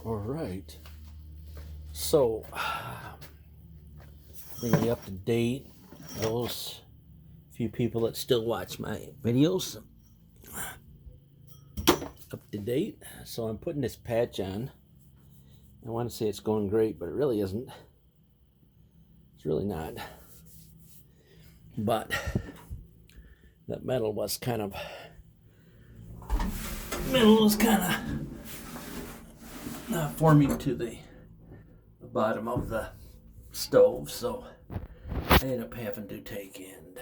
All right. So, bring you up to date. Those few people that still watch my videos, up to date. So I'm putting this patch on. I want to say it's going great, but it really isn't. It's really not. But that metal was kind of not forming to the bottom of the stove, so I ended up having to take and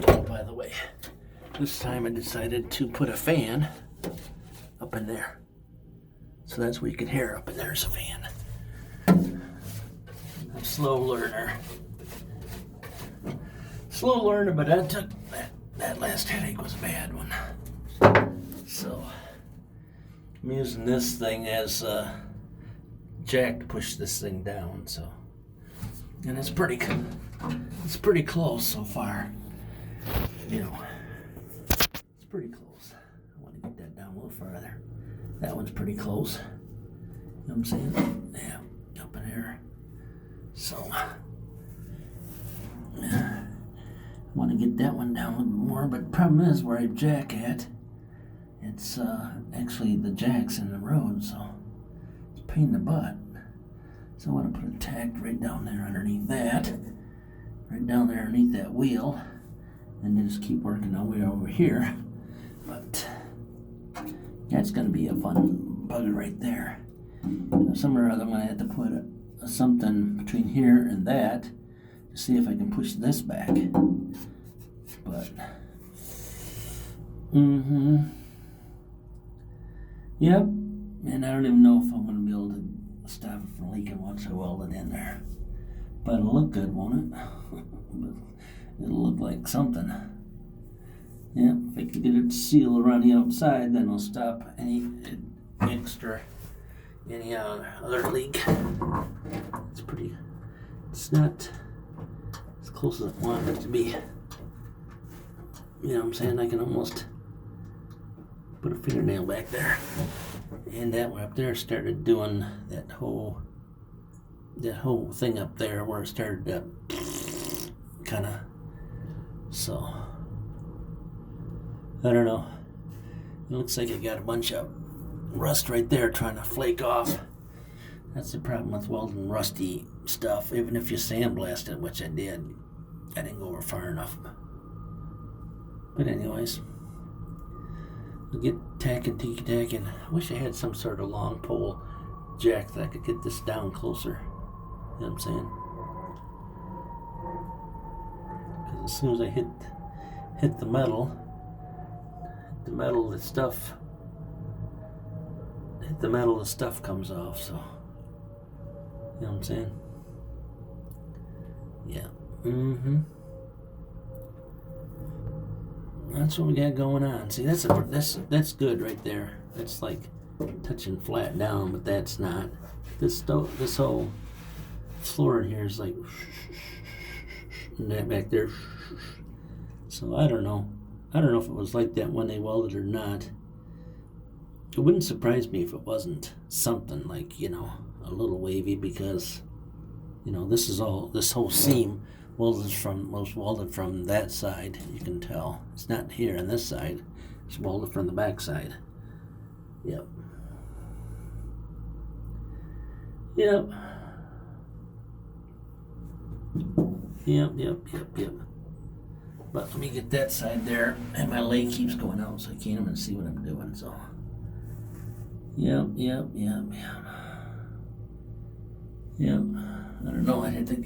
oh, by the way, this time I decided to put a fan up in there, so that's what you can hear. Up in there's a fan. I'm a slow learner, but that took that last headache was a bad one. So I'm using this thing as a jack to push this thing down. So, and it's pretty close so far. You know, it's pretty close. I want to get that down a little farther. That one's pretty close. You know what I'm saying? Yeah, up in there. So, I want to get that one down a little bit more, but the problem is where I jack at, it's actually the jack's in the road, so it's a pain in the butt. So I want to put a tack right down there underneath that, right down there underneath that wheel, and then just keep working our way over here. But that's going to be a fun bugger right there. Somewhere or other I'm going to have to put something between here and that to see if I can push this back. But, yep, and I don't even know if I'm going to be able to stop it from leaking once I weld it in there. But it'll look good, won't it? It'll look like something. Yeah, if I can get it sealed around the outside, then I'll stop any other leak. It's not as close as I want it to be. You know what I'm saying? I can almost put a fingernail back there. And that one up there started doing that whole thing up there where it started to kind of, so I don't know. It looks like I got a bunch of rust right there trying to flake off. That's the problem with welding rusty stuff. Even if you sandblast it, which I did, I didn't go over far enough. But anyways, I'll get tacking. I wish I had some sort of long pole jack that I could get this down closer. You know what I'm saying? Because as soon as I hit the metal, the stuff comes off. So, you know what I'm saying? Yeah. That's what we got going on. See, that's good right there. That's like touching flat down, but that's not. This whole floor in here is like, and that back there. So I don't know. I don't know if it was like that when they welded or not. It wouldn't surprise me if it wasn't something like, you know, a little wavy, because, you know, this whole seam was welded from that side. You can tell it's not here on this side. It's welded from the back side. Yep. But let me get that side there, and my light keeps going out, so I can't even see what I'm doing. So, yep. I don't know. I had to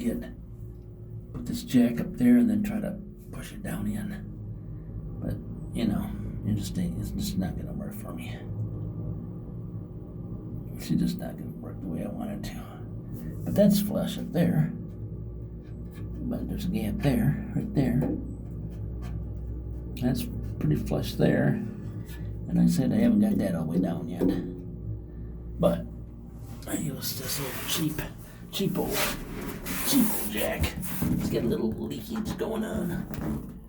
put this jack up there and then try to push it down in. But, you know, it's just not going to work for me. It's just not going to work the way I want it to. But that's flush up there. But there's a gap there, right there. That's pretty flush there. And I said I haven't got that all the way down yet. But I used this little cheap old jack. It's got a little leakage going on.